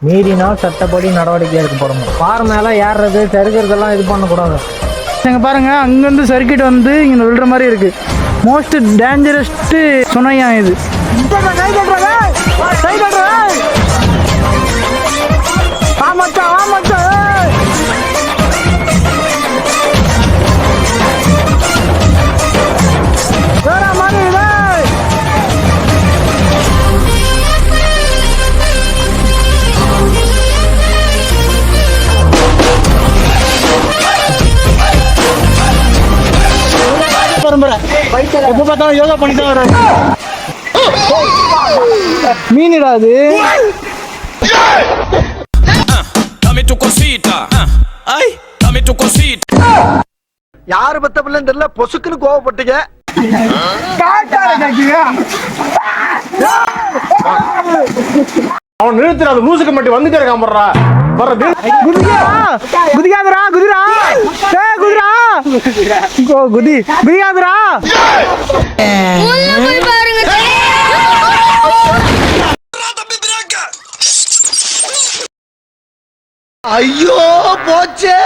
மீறினால் சட்டப்படி நடவடிக்கை எடுக்கப்படும். பாறை மேலே ஏறுறது சறுக்கிறதெல்லாம் இது பண்ணக்கூடாது. இங்கே பாருங்க, அங்கேருந்து சர்க்கிட் வந்து இங்கே விழுற மாதிரி இருக்கு. மோஸ்ட் டேஞ்சரஸ்ட்டு சுனையா இது. எப்ப பார்த்தாலும் யோகா பண்ணி தான் வர்றாரு. மீனிடா அது. யாரு பத்த பிள்ளைன்னு தெரியல, பொசுக்குன்னு கோவப்பட்டீங்க. அவன் நிறுத்துற லூசுக்கு மட்டும் வந்துட்டே இருக்கான். போடுறா குதிரா குதிகாதரா குதிரா குதிரா குதி குதிகாதரா. ஐயோ போச்சே.